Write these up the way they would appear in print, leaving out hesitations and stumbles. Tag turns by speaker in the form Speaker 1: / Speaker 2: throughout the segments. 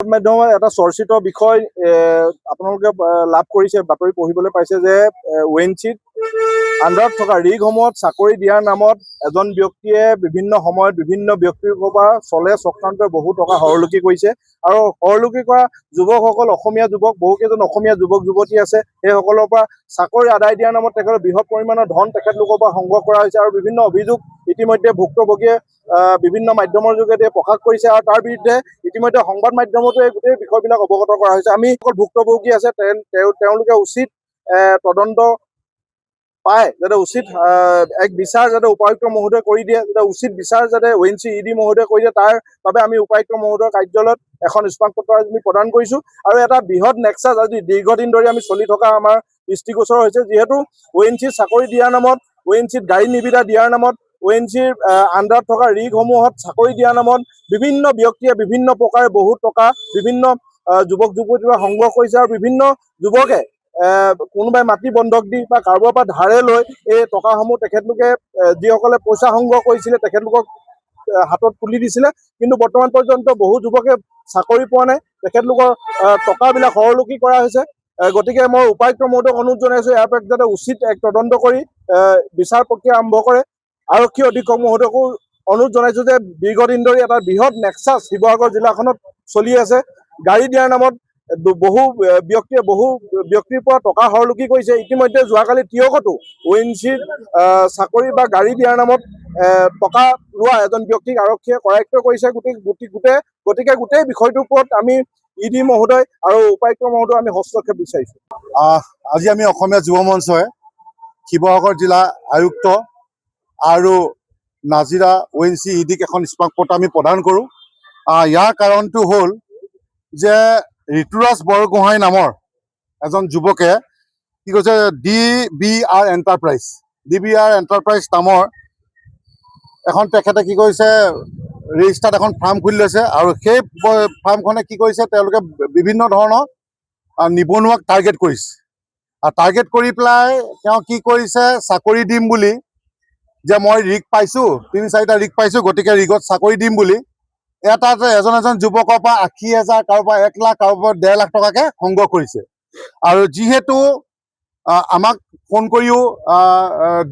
Speaker 1: মাধ্যমত এটা চৰ্চিত বিষয় আপোনালোকে লাভ কৰিছে, বাতৰি পঢ়িবলৈ পাইছে যে ONGCত আণ্ডাৰত থকা ৰিগসমূহত চাকৰি দিয়াৰ নামত এজন ব্যক্তিয়ে বিভিন্ন সময়ত বিভিন্ন ব্যক্তিৰ পৰা চলে চক্ৰান্তই বহু টকা হৰলুকি কৰিছে। আৰু হৰলুকি কৰা যুৱকসকল অসমীয়া যুৱক, বহুকেইজন অসমীয়া যুৱক যুৱতী আছে। সেইসকলৰ পৰা চাকৰি আদায় দিয়াৰ নামত তেখেতৰ বৃহৎ পৰিমাণৰ ধন তেখেতলোকৰ পৰা সংগ্ৰহ কৰা হৈছে আৰু বিভিন্ন অভিযোগ ইতিমধ্যে ভুক্তভোগীয়ে বিভিন্ন মাধ্যমৰ যোগেদি প্ৰকাশ কৰিছে। আৰু তাৰ বিৰুদ্ধে ইতিমধ্যে সংবাদ মাধ্যমতো এই গোটেই বিষয়বিলাক অৱগত কৰা হৈছে। আমি অকল ভুক্তভোগী আছে তেওঁলোকে উচিত তদন্ত পায়, যাতে উচিত এক বিচাৰ যাতে উপায়ুক্ত মহোদয়ে কৰি দিয়ে, যাতে উচিত বিচাৰ যাতে ONGC ED মহোদয়ে কৰি দিয়ে, তাৰ বাবে আমি উপায়ুক্ত মহোদয়ৰ কাৰ্যালয়ত এখন স্মাৰকপত্ৰ আমি প্ৰদান কৰিছোঁ। আৰু এটা বৃহৎ নেক্সাছ আজি দীৰ্ঘদিন ধৰি আমি চলি থকা আমাৰ দৃষ্টিগোচৰ হৈছে, যিহেতু ONGCত চাকৰি দিয়াৰ নামত, ONGCত গাড়ী নিবিদা দিয়াৰ নামত, ONGCৰ আণ্ডাৰত থকা ৰিগসমূহত চাকৰি দিয়াৰ নামত বিভিন্ন ব্যক্তিয়ে বিভিন্ন প্ৰকাৰে বহুত টকা বিভিন্ন যুৱক যুৱতীৰ পৰা সংগ্ৰহ কৰিছে। আৰু বিভিন্ন যুৱকে কোনোবাই মাটি বন্ধক দি বা কাৰোবাৰ পৰা ধাৰে লৈ এই টকাসমূহ তেখেতলোকে যিসকলে পইচা সংগ্ৰহ কৰিছিলে তেখেতলোকক হাতত তুলি দিছিলে। কিন্তু বৰ্তমান পৰ্যন্ত বহু যুৱকে চাকৰি পোৱা নাই, তেখেতলোকৰ টকাবিলাক হৰলুকি কৰা হৈছে। গতিকে মই উপায়ুক্ত মহোদয়ক অনুৰোধ জনাইছোঁ, ইয়াৰ পৰা যাতে উচিত এক তদন্ত কৰি বিচাৰ প্ৰক্ৰিয়া আৰম্ভ কৰে। আৰক্ষী অধীক্ষক মহোদয়কো অনুৰোধ জনাইছোঁ যে দীৰ্ঘদিন ধৰি এটা বৃহৎ নেক্সাছ শিৱসাগৰ জিলাখনত চলি আছে। গাড়ী দিয়াৰ নামত বহু ব্যক্তিৰ পৰা টকা হৰলুকি কৰিছে। ইতিমধ্যে যোৱাকালি তিয়কতো ONGCৰ চাকৰি বা গাড়ী দিয়াৰ নামত টকা লোৱা এজন ব্যক্তিক আৰক্ষীয়ে কৰায়ত্ব কৰিছে। গতিকে গোটেই বিষয়টোৰ ওপৰত আমি ED মহোদয় আৰু উপায়ুক্ত মহোদয় আমি হস্তক্ষেপ বিচাৰিছোঁ।
Speaker 2: আজি আমি অসমীয়া যুৱ মঞ্চই শিৱসাগৰ জিলা আয়ুক্ত আৰু নাজিৰা ONGC EDক এখন স্মাৰকপত্ৰ আমি প্ৰদান কৰোঁ। ইয়াৰ কাৰণটো হ'ল যে ঋতুৰাজ বৰগোহাঁই নামৰ এজন যুৱকে কি কৈছে, DBR এণ্টাৰপ্ৰাইজ নামৰ এখন তেখেতে কি কৰিছে, ৰেজিষ্টাৰ্ড এখন ফাৰ্ম খুলি লৈছে। আৰু সেই ফাৰ্মখনে কি কৰিছে, তেওঁলোকে বিভিন্ন ধৰণৰ নিবনুৱাক টাৰ্গেট কৰিছে। আৰু টাৰ্গেট কৰি পেলাই তেওঁ কি কৰিছে, চাকৰি দিম বুলি, যে মই ৰিগ পাইছোঁ, 3-4টা ৰিগ পাইছোঁ, গতিকে ৰিগত চাকৰি দিম বুলি এজন যুৱকৰ পৰা 80,000, কাৰোবাৰ 1 লাখ, কাৰোবাৰ 1.5 লাখ টকাকৈ সংগ্ৰহ কৰিছে। আৰু যিহেতু আমাক ফোন কৰিও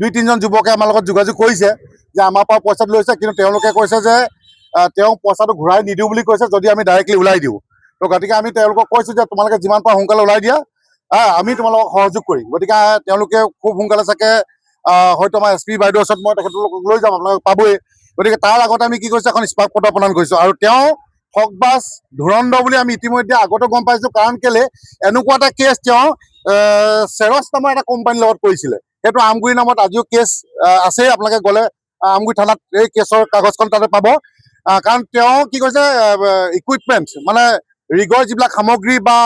Speaker 2: 2-3জন যুৱকে আমাৰ লগত যোগাযোগ কৰিছে যে আমাৰ পৰা পইচাটো লৈছে, কিন্তু তেওঁলোকে কৈছে যে তেওঁ পইচাটো ঘূৰাই নিদিওঁ বুলি কৈছে যদি আমি ডাইৰেক্টলি ওলাই দিওঁ। তো গতিকে আমি তেওঁলোকক কৈছোঁ যে তোমালোকে যিমান পাৰা সোনকালে ওলাই দিয়া, আমি তোমালোকক সহযোগ কৰিম। গতিকে তেওঁলোকে খুব সোনকালে চাগে হয়তো আমাৰ SP বাইদেউৰ ওচৰত মই তেখেতলোকক লৈ যাম, আপোনালোকে পাবই। গতিকে তাৰ আগতে আমি কি কৰিছোঁ, এখন স্মাৰকপত্ৰ প্ৰদান কৰিছোঁ। আৰু তেওঁ ঠগবাজ ধুৰন্ধৰ বুলি আমি ইতিমধ্যে আগতে গম পাইছোঁ। কাৰণ কেলে এনেকুৱা এটা কেছ তেওঁ চেৰছ নামৰ এটা কোম্পানীৰ লগত কৰিছিলে। সেইটো আমগুৰি নামত আজিও কেছ আছেই, আপোনালোকে গ'লে আমগুৰি থানাত এই কেছৰ কাগজখন তাতে পাব। কাৰণ তেওঁ কি কৈছে, ইকুইপমেণ্ট মানে ৰিগৰ যিবিলাক সামগ্ৰী বা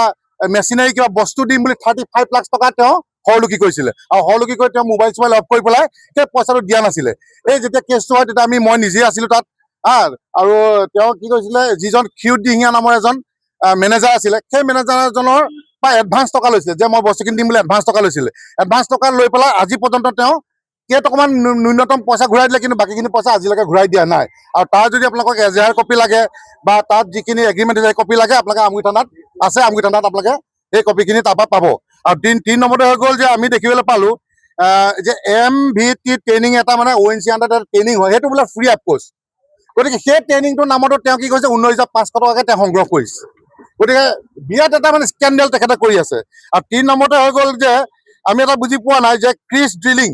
Speaker 2: মেচিনাৰী কিবা বস্তু দিম বুলি 35 লাখ টকা তেওঁ হৰলুকি কৰিছিলে। আৰু হৰলুকি কৰি তেওঁ মোবাইল চোবাইল অফ কৰি পেলাই সেই পইচাটো দিয়া নাছিলে। এই যেতিয়া কেছটো হয় তেতিয়া মই নিজে আছিলোঁ তাত। আৰু তেওঁ কি কৈছিলে, যিজন ক্ষীৰোদ নামৰ এজন মেনেজাৰ আছিলে, সেই মেনেজাৰজনৰ পৰা এডভান্স টকা লৈছিলে, যে মই বস্তুখিনি দিম বুলি এডভান্স টকা লৈছিলে। এডভান্স টকা লৈ পেলাই আজি পৰ্যন্ত তেওঁ কেইটকামান ন্যূনতম পইচা ঘূৰাই দিলে, কিন্তু বাকীখিনি পইচা আজিলৈকে ঘূৰাই দিয়া নাই। আৰু তাৰ যদি আপোনালোকক এজাহাৰ কপি লাগে বা তাত যিখিনি এগ্ৰিমেণ্ট কপি লাগে, আপোনালোকে আমগুৰি থানাত আছে, আমগুৰি থানাত আপোনালোকে সেই কপিখিনি তাৰপৰা পাব। আৰু 3 নম্বৰতে হৈ গ'ল যে আমি দেখিবলৈ পালোঁ যে MVT ট্ৰেইনিং এটা মানে ONGC আণ্ডাৰত এটা ট্ৰেইনিং হয়, সেইটো বোলে ফ্ৰী অফ কষ্ট। গতিকে সেই ট্ৰেইনিংটোৰ নামতো তেওঁ কি কৰিছে, 19,500 টকাকৈ তেওঁ সংগ্ৰহ কৰিছে। গতিকে বিৰাট এটা মানে স্কেণ্ডেল তেখেতে কৰি আছে। আৰু 3 নম্বৰতে হৈ গ'ল যে আমি এটা বুজি পোৱা নাই যে ক্ৰিছ ড্ৰিলিং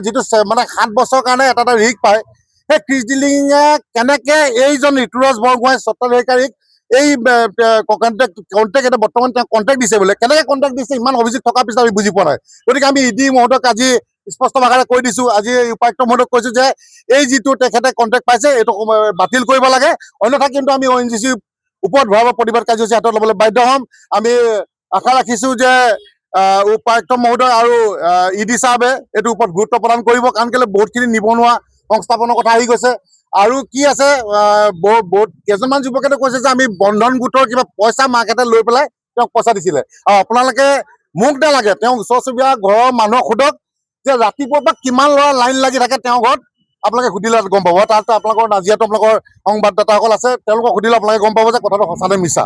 Speaker 2: যিটো মানে 7 বছৰৰ কাৰণে এটা ৰিগ পায়, সেই ক্ৰিছ ড্ৰিলিঙে কেনেকৈ এইজন ঋতুৰাজ বৰগোহাঁই স্বত্বাধিকাৰীক এই কণ্টেক্ট এটা বৰ্তমান তেওঁ কণ্টেক্ট দিছে বোলে, কেনেকৈ কণ্টেক্ট দিছে ইমান অভিযোগ থকাৰ পিছত আমি বুজি পোৱা নাই। গতিকে আমি ED মহোদয়ক আজি স্পষ্ট ভাষাৰে কৈ দিছোঁ, আজি উপায়ুক্ত মহোদয়ক কৈছোঁ যে এই যিটো তেখেতে কণ্টেক্ট পাইছে এইটো বাতিল কৰিব লাগে, অন্যথা কিন্তু আমি ONGCৰ ওপৰত ভয়াৱহ প্ৰতিবাদ কাৰ্যসূচী হাতত ল'বলৈ বাধ্য হ'ম। আমি আশা ৰাখিছোঁ যে উপায়ুক্ত মহোদয় আৰু ED চাহাবে এইটোৰ ওপৰত গুৰুত্ব প্ৰদান কৰিব। কাৰণ কেলৈ বহুতখিনি নিবনুৱা সংস্থাপনৰ কথা আহি গৈছে। আৰু কি আছে, বহুত কেইজনমান যুৱকে কৈছে যে আমি বন্ধন গোটৰ কিবা পইচা মাক এটা লৈ পেলাই তেওঁক পইচা দিছিলে। আৰু আপোনালোকে মোক নালাগে, তেওঁ ওচৰ চুবুৰীয়া ঘৰৰ মানুহক সোধক যে ৰাতিপুৱাৰ পৰা কিমান ল'ৰা লাইন লাগি থাকে তেওঁৰ ঘৰত আপোনালোকে সুধিলে গম পাব। তাত আপোনালোকৰ নাজিৰাতো আপোনালোকৰ সংবাদদাতাসকল আছে, তেওঁলোকক সুধিলে আপোনালোকে গম পাব যে কথাটো সঁচা নে মিছা।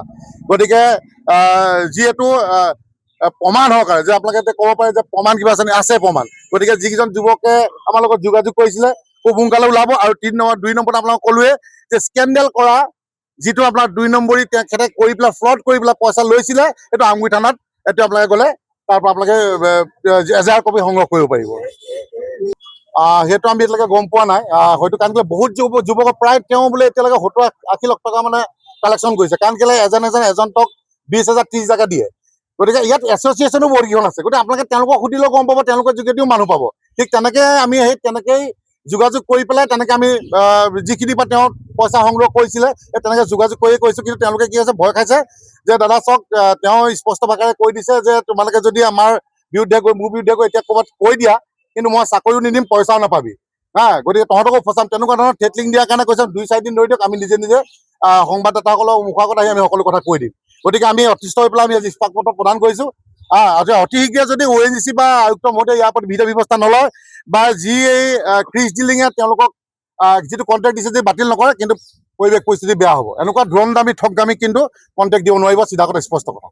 Speaker 2: গতিকে যিহেতু প্ৰমাণ সহকাৰে যে আপোনালোকে এতিয়া ক'ব পাৰে যে প্ৰমাণ কিবা আছে প্ৰমাণ। গতিকে যিকেইজন যুৱকে আমাৰ লগত যোগাযোগ কৰিছিলে খুব সোনকালে ওলাব। আৰু 2 নম্বৰত আপোনালোকক ক'লোৱে যে স্কেণ্ডেল কৰা যিটো আপোনাৰ 2 নম্বৰী তেখেতে কৰি পেলাই ফ্ৰড কৰি পেলাই পইচা লৈছিলে, সেইটো আমগুৰি থানাত এতিয়া আপোনালোকে গ'লে তাৰ পৰা আপোনালোকে এজাহাৰ কপি সংগ্ৰহ কৰিব পাৰিব। সেইটো আমি এতিয়ালৈকে গম পোৱা নাই। হয়তো কাৰণ কেলৈ বহুত যুৱকক প্ৰায় তেওঁ বোলে এতিয়ালৈকে 70-80 লাখ টকা মানে কালেকশ্যন কৰিছে। কাৰণ কেলৈ এজনক 20,000 30,000 দিয়ে। গতিকে ইয়াত এছ'চিয়েশ্যনো বহুত কেইখন আছে। গতিকে আপোনালোকে তেওঁলোকক সুধিলেও গম পাব, তেওঁলোকৰ যোগেদিও মানুহ পাব। ঠিক তেনেকৈ আমি তেনেকেই যোগাযোগ কৰি পেলাই তেনেকৈ আমি যিখিনি পৰা তেওঁ পইচা সংগ্ৰহ কৰিছিলে তেনেকৈ যোগাযোগ কৰিয়ে কৰিছোঁ। কিন্তু তেওঁলোকে কি হৈছে, ভয় খাইছে যে দাদা চাওক, তেওঁ স্পষ্ট ভাষাৰে কৈ দিছে যে তোমালোকে যদি আমাৰ বিৰুদ্ধে গৈ মোৰ বিৰুদ্ধে গৈ এতিয়া ক'ৰবাত কৈ দিয়া, কিন্তু মই চাকৰিও নিদিম, পইচাও নাপাবি। গতিকে তহঁতকো ফচাম, তেনেকুৱা ধৰণৰ থ্ৰেটলিং দিয়াৰ কাৰণে কৈছে 2-4 দিন ধৰি দিয়ক, আমি নিজে নিজে সংবাদদাতাসকলৰ মুখৰ আগত আহি আমি সকলো কথা কৈ দিম। গতিকে আমি অতিষ্ঠ হৈ পেলাই আমি আজি ইস্পাত পত্ৰ প্ৰদান কৰিছোঁ। অতি শীঘ্ৰে যদি ONGC বা আয়ুক্ত মহোদয়ে ইয়াৰ ওপৰত বিধি ব্যৱস্থা নলয় বা যি এই ক্ৰিছ ডিলিঙে তেওঁলোকক যিটো কণ্ট্ৰেক্ট দিছে যদি বাতিল নকৰে, কিন্তু পৰিৱেশ পৰিস্থিতি বেয়া হ'ব। এনেকুৱা ধুৰমদামী ঠগদামী কিন্তু কণ্ট্ৰেক্ট দিব নোৱাৰিব, চিধা কথা স্পষ্ট কথা।